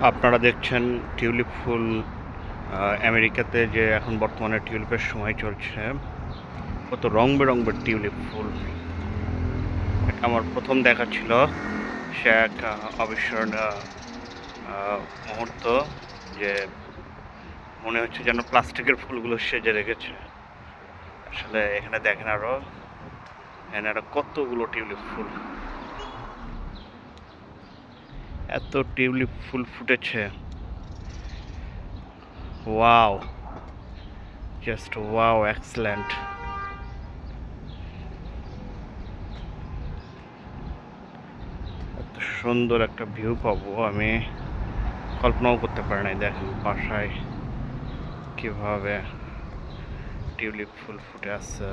আপনারা দেখছেন টিউলিপ ফুল। আমেরিকাতে যে এখন বর্তমানে টিউলিপের সময় চলছে, কত রং বেরঙের টিউলিপ ফুল। এটা আমার প্রথম দেখা ছিল, সে এক অবিস্মরণীয় মুহূর্ত। যে মনে হচ্ছে যেন প্লাস্টিকের ফুলগুলো সেজে রেখেছে। আসলে এখানে দেখেন এখানে আরো কতগুলো টিউলিপ ফুল, এত টিউলিপ ফুল ফুটেছে। Wow, just wow, excellent. এত সুন্দর একটা ভিউ পাবো আমি কল্পনাও করতে পারি নাই। দেখেন বাসায় কিভাবে টিউলিপ ফুল ফুটে আছে।